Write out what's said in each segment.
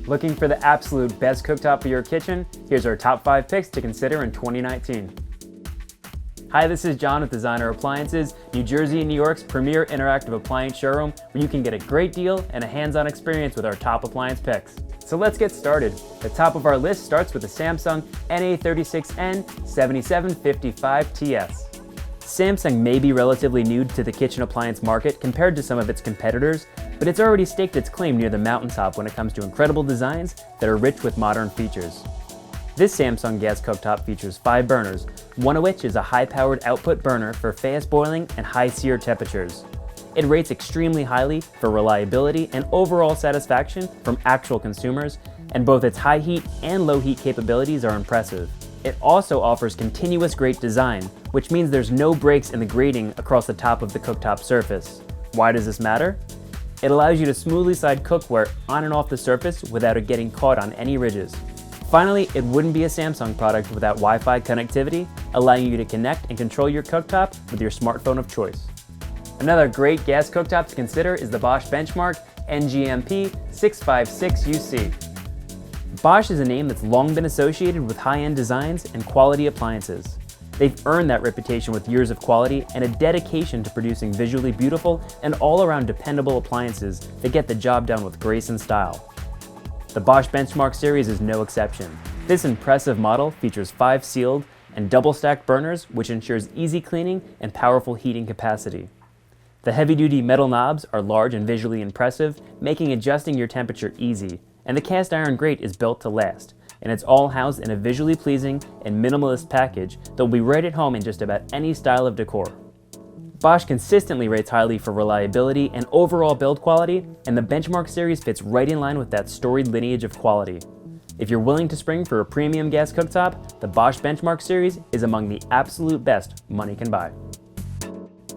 Looking for the absolute best cooktop for your kitchen? Here's our top 5 picks to consider in 2019. Hi, this is John with Designer Appliances, New Jersey and New York's premier interactive appliance showroom, where you can get a great deal and a hands-on experience with our top appliance picks. So let's get started. The top of our list starts with the Samsung NA36N 7755TS. Samsung may be relatively new to the kitchen appliance market compared to some of its competitors, but it's already staked its claim near the mountaintop when it comes to incredible designs that are rich with modern features. This Samsung gas cooktop features 5 burners, one of which is a high-powered output burner for fast boiling and high sear temperatures. It rates extremely highly for reliability and overall satisfaction from actual consumers, and both its high heat and low heat capabilities are impressive. It also offers continuous grate design, which means there's no breaks in the grating across the top of the cooktop surface. Why does this matter? It allows you to smoothly slide cookware on and off the surface without it getting caught on any ridges. Finally, it wouldn't be a Samsung product without Wi-Fi connectivity, allowing you to connect and control your cooktop with your smartphone of choice. Another great gas cooktop to consider is the Bosch Benchmark NGMP 656UC. Bosch is a name that's long been associated with high-end designs and quality appliances. They've earned that reputation with years of quality and a dedication to producing visually beautiful and all-around dependable appliances that get the job done with grace and style. The Bosch Benchmark series is no exception. This impressive model features 5 sealed and double-stacked burners, which ensures easy cleaning and powerful heating capacity. The heavy-duty metal knobs are large and visually impressive, making adjusting your temperature easy, and the cast iron grate is built to last, and it's all housed in a visually pleasing and minimalist package that will be right at home in just about any style of decor. Bosch consistently rates highly for reliability and overall build quality, and the Benchmark series fits right in line with that storied lineage of quality. If you're willing to spring for a premium gas cooktop, the Bosch Benchmark series is among the absolute best money can buy.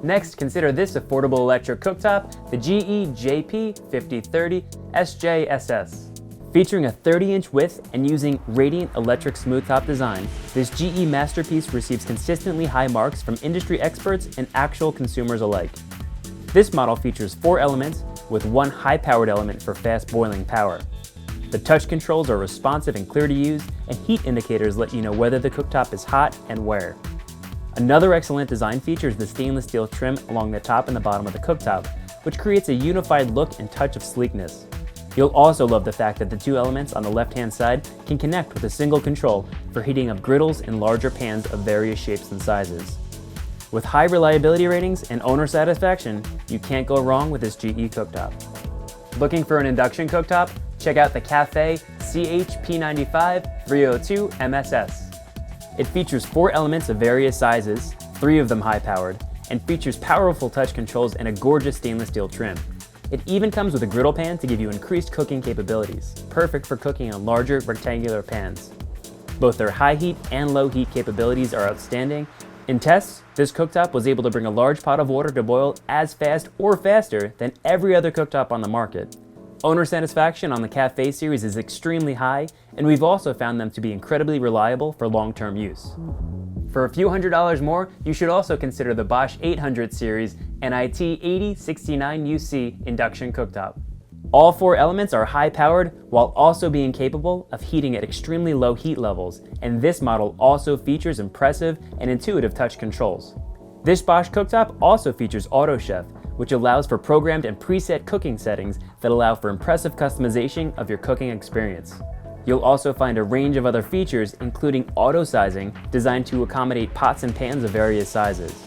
Next, consider this affordable electric cooktop, the GE JP5030 SJSS. Featuring a 30-inch width and using radiant electric smooth top design, this GE masterpiece receives consistently high marks from industry experts and actual consumers alike. This model features 4 elements with 1 high-powered element for fast boiling power. The touch controls are responsive and clear to use, and heat indicators let you know whether the cooktop is hot and where. Another excellent design feature is the stainless steel trim along the top and the bottom of the cooktop, which creates a unified look and touch of sleekness. You'll also love the fact that the 2 elements on the left-hand side can connect with a single control for heating up griddles and larger pans of various shapes and sizes. With high reliability ratings and owner satisfaction, you can't go wrong with this GE cooktop. Looking for an induction cooktop? Check out the Cafe CHP95 302 MSS. It features 4 elements of various sizes, 3 of them high-powered, and features powerful touch controls and a gorgeous stainless steel trim. It even comes with a griddle pan to give you increased cooking capabilities, perfect for cooking on larger rectangular pans. Both their high heat and low heat capabilities are outstanding. In tests, this cooktop was able to bring a large pot of water to boil as fast or faster than every other cooktop on the market. Owner satisfaction on the Cafe series is extremely high, and we've also found them to be incredibly reliable for long-term use. For a few $100s more, you should also consider the Bosch 800 series NIT 8069UC induction cooktop. All 4 elements are high-powered while also being capable of heating at extremely low heat levels, and this model also features impressive and intuitive touch controls. This Bosch cooktop also features Auto Chef, which allows for programmed and preset cooking settings that allow for impressive customization of your cooking experience. You'll also find a range of other features, including auto sizing, designed to accommodate pots and pans of various sizes.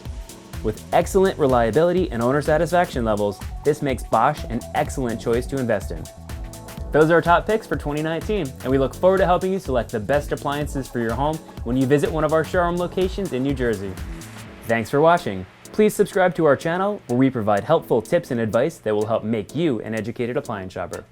With excellent reliability and owner satisfaction levels, this makes Bosch an excellent choice to invest in. Those are our top picks for 2019, and we look forward to helping you select the best appliances for your home when you visit one of our showroom locations in New Jersey. Thanks for watching. Please subscribe to our channel, where we provide helpful tips and advice that will help make you an educated appliance shopper.